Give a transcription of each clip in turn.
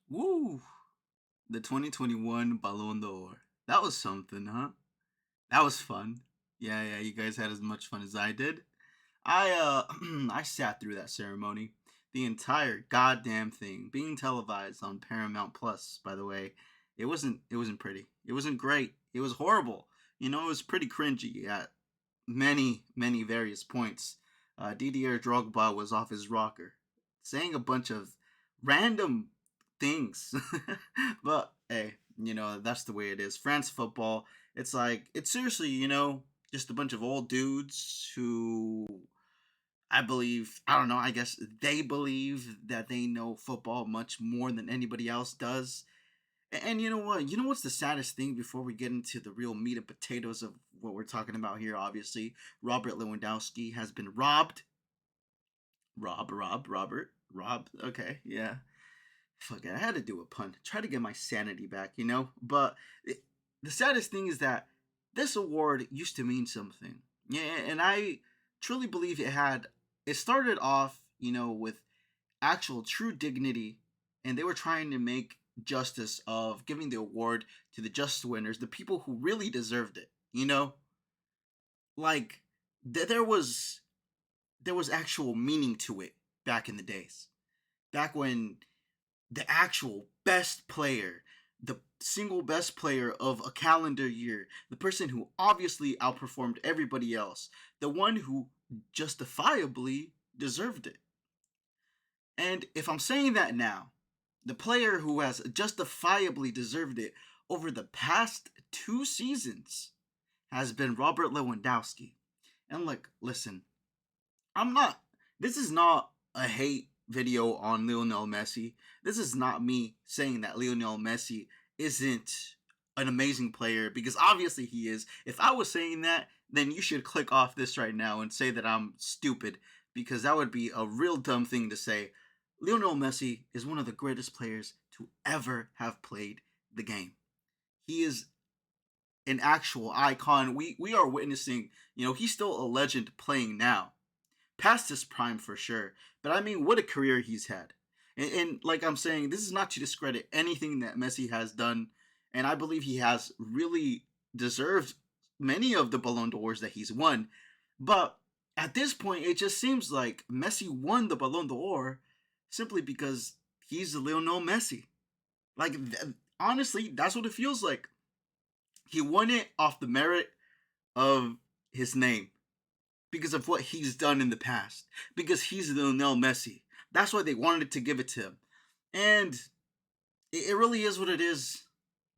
Woo! The 2021 Ballon d'Or. That was something, huh? That was fun. Yeah, you guys had as much fun as I did. I sat through that ceremony. The entire goddamn thing being televised on Paramount Plus, by the way. It wasn't pretty. It wasn't great. It was horrible. It was pretty cringy at many various points. Didier Drogba was off his rocker, saying a bunch of random things. But hey, that's the way it is. France football, it's seriously, just a bunch of old dudes who I don't know, I guess they believe that they know football much more than anybody else does. And you know what? You know what's the saddest thing before we get into the real meat and potatoes of what we're talking about here? Obviously, Robert Lewandowski has been robbed. Robbed. Okay, yeah. Fuck it, I had to do a pun. Try to get my sanity back. But the saddest thing is that this award used to mean something. Yeah, and I truly believe it started off, with actual true dignity, and they were trying to make justice of giving the award to the just winners, the people who really deserved it. Like there was actual meaning to it back in the days. Back when the actual best player, the single best player of a calendar year, the person who obviously outperformed everybody else, the one who justifiably deserved it. And if I'm saying that now, the player who has justifiably deserved it over the past 2 seasons has been Robert Lewandowski. And look, listen, I'm not, this is not a hate video on Lionel Messi. This is not me saying that Lionel Messi isn't an amazing player, because obviously he is. If I was saying that, then you should click off this right now and say that I'm stupid, because that would be a real dumb thing to say. Lionel Messi is one of the greatest players to ever have played the game. He is an actual icon. We are witnessing, he's still a legend playing now. Past his prime for sure. But I mean, what a career he's had. And like I'm saying, this is not to discredit anything that Messi has done. And I believe he has really deserved many of the Ballon d'Ors that he's won. But at this point, it just seems like Messi won the Ballon d'Or simply because he's Lionel Messi. Like, honestly, that's what it feels like. He won it off the merit of his name, because of what he's done in the past, because he's Lionel Messi. That's why they wanted to give it to him. And it really is what it is.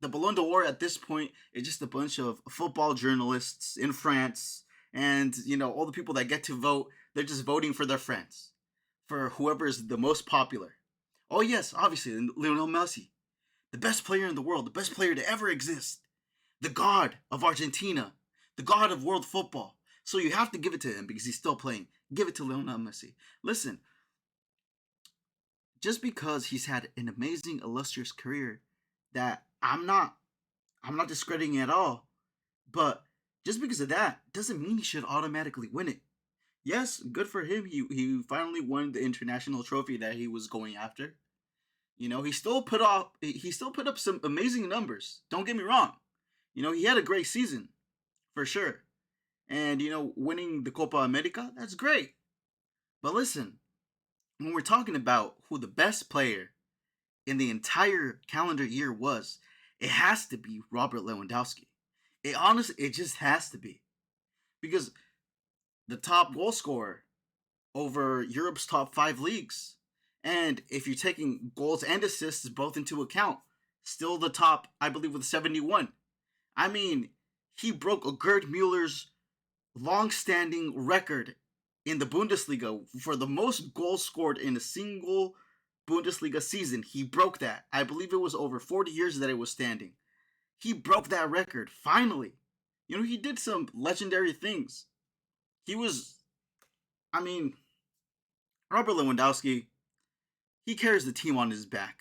The Ballon d'Or at this point is just a bunch of football journalists in France, and all the people that get to vote, they're just voting for their friends, for whoever is the most popular. Oh yes, obviously Lionel Messi, the best player in the world, the best player to ever exist, the god of Argentina, the god of world football. So you have to give it to him because he's still playing. Give it to Lionel Messi. Listen, just because he's had an amazing, illustrious career that I'm not discrediting at all, but just because of that doesn't mean he should automatically win it. Yes, good for him. He finally won the international trophy that he was going after. He still put up some amazing numbers. Don't get me wrong. He had a great season for sure. And winning the Copa America, that's great. But listen, when we're talking about who the best player in the entire calendar year was, it has to be Robert Lewandowski. It just has to be. Because the top goal scorer over Europe's top 5 leagues. And if you're taking goals and assists both into account, still the top, I believe, with 71. I mean, he broke Gerd Muller's long-standing record in the Bundesliga for the most goals scored in a single Bundesliga season. He broke that. I believe it was over 40 years that it was standing. He broke that record, finally. He did some legendary things. He was, I mean, Robert Lewandowski, he carries the team on his back.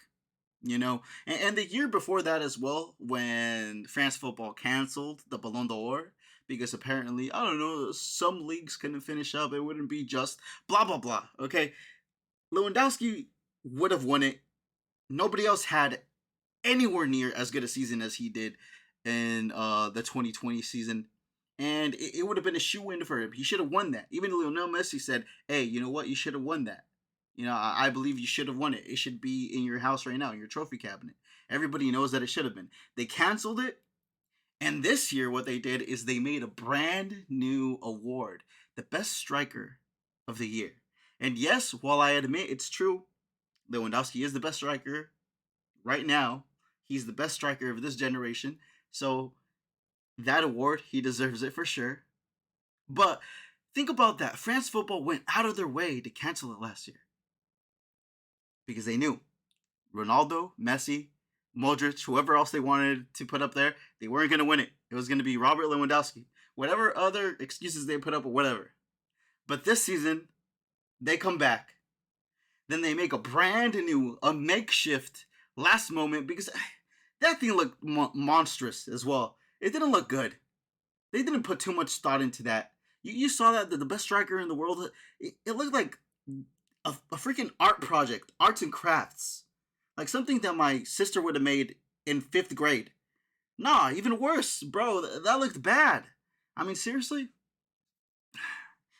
And the year before that as well, when France football canceled the Ballon d'Or, because apparently, I don't know, some leagues couldn't finish up, it wouldn't be just, blah, blah, blah, okay? Lewandowski would have won it Nobody else had anywhere near as good a season as he did in the 2020 season. And it would have been a shoe in for him. He should have won that. Even Lionel Messi said, hey, you know what? You should have won that. I believe you should have won it. It should be in your house right now, in your trophy cabinet. Everybody knows that it should have been. They canceled it. And this year, what they did is they made a brand new award, the best striker of the year. And yes, while I admit it's true, Lewandowski is the best striker right now. He's the best striker of this generation. So that award, he deserves it for sure. But think about that. France football went out of their way to cancel it last year because they knew Ronaldo, Messi, Modric, whoever else they wanted to put up there, they weren't going to win it. It was going to be Robert Lewandowski. Whatever other excuses they put up or whatever. But this season, they come back. Then they make a brand new, a makeshift last moment because that thing looked monstrous as well. It didn't look good. They didn't put too much thought into that. You saw that the best striker in the world, it looked like a freaking art project, arts and crafts. Like something that my sister would have made in 5th grade. Nah, even worse, bro. That looked bad. I mean, seriously?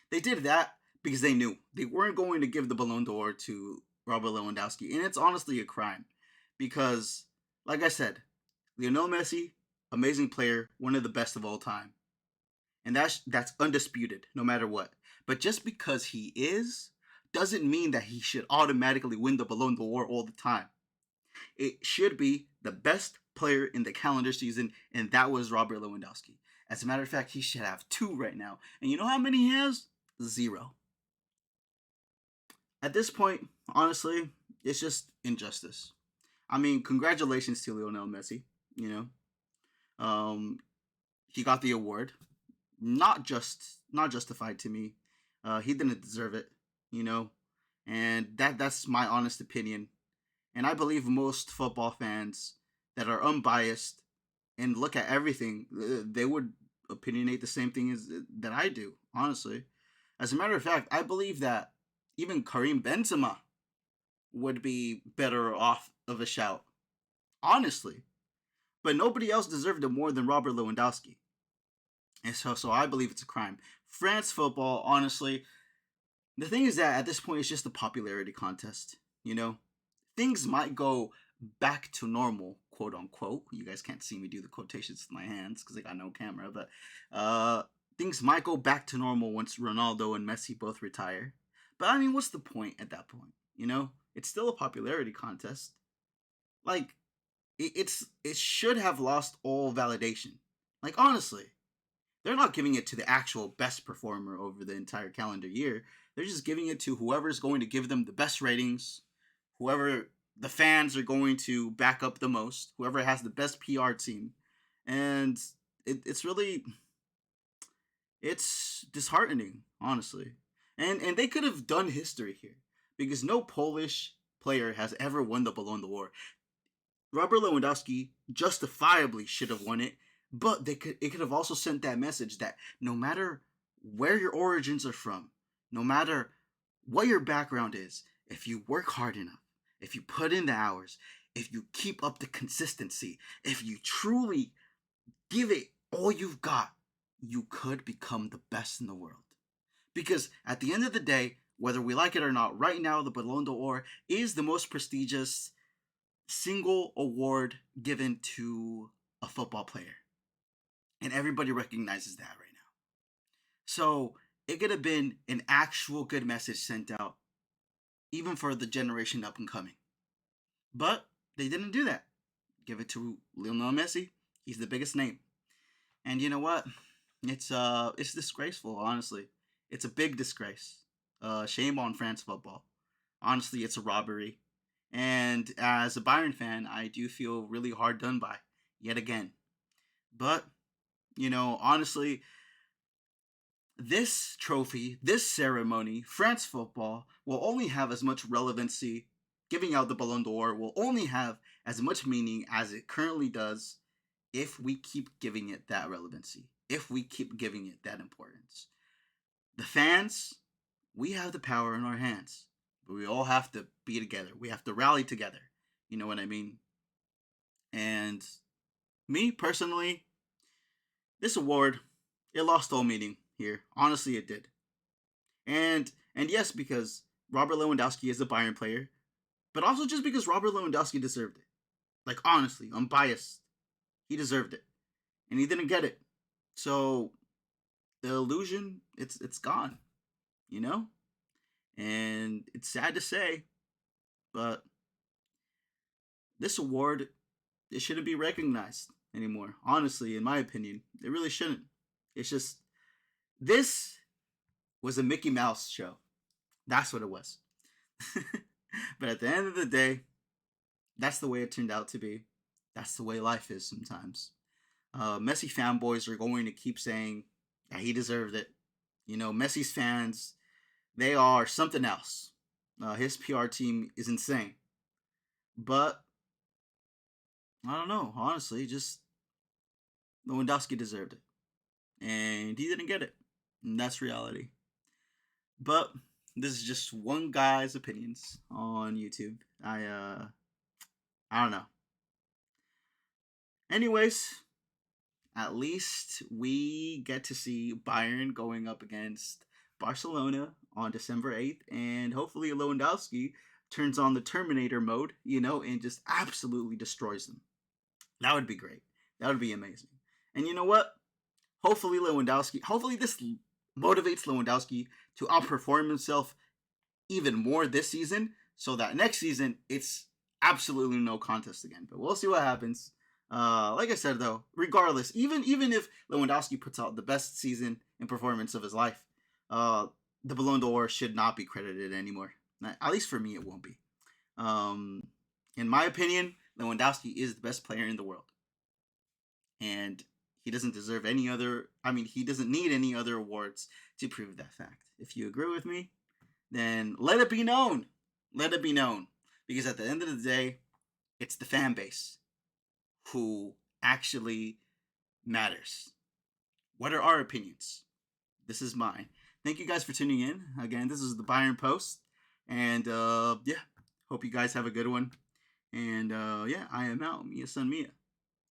They did that because they knew they weren't going to give the Ballon d'Or to Robert Lewandowski. And it's honestly a crime. Because, like I said, Lionel Messi, amazing player, one of the best of all time. And that's undisputed, no matter what. But just because he is, doesn't mean that he should automatically win the Ballon d'Or all the time. It should be the best player in the calendar season, and that was Robert Lewandowski. As a matter of fact, he should have 2 right now. And you know how many he has? 0. At this point, honestly, it's just injustice. I mean, congratulations to Lionel Messi. You know, he got the award. Not justified to me. He didn't deserve it. You know, and that's my honest opinion. And I believe most football fans that are unbiased and look at everything, they would opinionate the same thing as that I do. Honestly, as a matter of fact, I believe that even Karim Benzema would be better off of a shout. Honestly, but nobody else deserved it more than Robert Lewandowski. And so I believe it's a crime. France football, honestly, the thing is that at this point it's just a popularity contest. You know, things might go back to normal, quote unquote. You guys can't see me do the quotations with my hands because I got no camera, but things might go back to normal once Ronaldo and Messi both retire. But I mean, what's the point at that point? You know, it's still a popularity contest. Like, it should have lost all validation. Like, honestly, they're not giving it to the actual best performer over the entire calendar year. They're just giving it to whoever's going to give them the best ratings, whoever the fans are going to back up the most, whoever has the best PR team. And it's really, it's disheartening, honestly. And they could have done history here because no Polish player has ever won the Ballon d'Or. Robert Lewandowski justifiably should have won it, but it could have also sent that message that no matter where your origins are from, no matter what your background is, if you work hard enough, if you put in the hours, if you keep up the consistency, if you truly give it all you've got, you could become the best in the world. Because at the end of the day, whether we like it or not, right now the Ballon d'Or is the most prestigious single award given to a football player. And everybody recognizes that right now. So it could have been an actual good message sent out, even for the generation up and coming. But they didn't do that. Give it to Lionel Messi. He's the biggest name. And you know what? It's disgraceful, honestly. It's a big disgrace. Shame on France football. Honestly, it's a robbery. And as a Bayern fan, I do feel really hard done by, yet again. But, honestly, this trophy, this ceremony, France football, will only have as much relevancy. Giving out the Ballon d'Or will only have as much meaning as it currently does if we keep giving it that relevancy, if we keep giving it that importance. The fans, we have the power in our hands, but we all have to be together. We have to rally together. You know what I mean? And me personally, this award, it lost all meaning here. Honestly, it did. And yes, because Robert Lewandowski is a Bayern player, but also just because Robert Lewandowski deserved it. Like honestly, I'm biased. He deserved it, and he didn't get it. So the illusion, it's gone. You know, and it's sad to say, but this award, it shouldn't be recognized anymore. Honestly, in my opinion, it really shouldn't. It's just this was a Mickey Mouse show. That's what it was. But at the end of the day, that's the way it turned out to be. That's the way life is sometimes. Messi fanboys are going to keep saying that he deserved it. You know, Messi's fans, they are something else. His PR team is insane. But I don't know, honestly, just Lewandowski deserved it. And he didn't get it. And that's reality. But this is just one guy's opinions on YouTube. I don't know. Anyways, at least we get to see Bayern going up against Barcelona on December 8th, and hopefully Lewandowski turns on the Terminator mode, and just absolutely destroys them. That would be great. That would be amazing. And you know what? Hopefully this motivates Lewandowski to outperform himself even more this season, so that next season it's absolutely no contest again. But we'll see what happens. Like I said though, regardless, even if Lewandowski puts out the best season and performance of his life, the Ballon d'Or should not be credited anymore. At least for me, it won't be. In my opinion, Lewandowski is the best player in the world, and he doesn't deserve any other. I mean, he doesn't need any other awards to prove that fact. If you agree with me, then let it be known. Let it be known. Because at the end of the day, it's the fan base who actually matters. What are our opinions? This is mine. Thank you guys for tuning in. Again, this is the Bayern Post. And yeah, hope you guys have a good one. And yeah, I am out. Mia San Mia.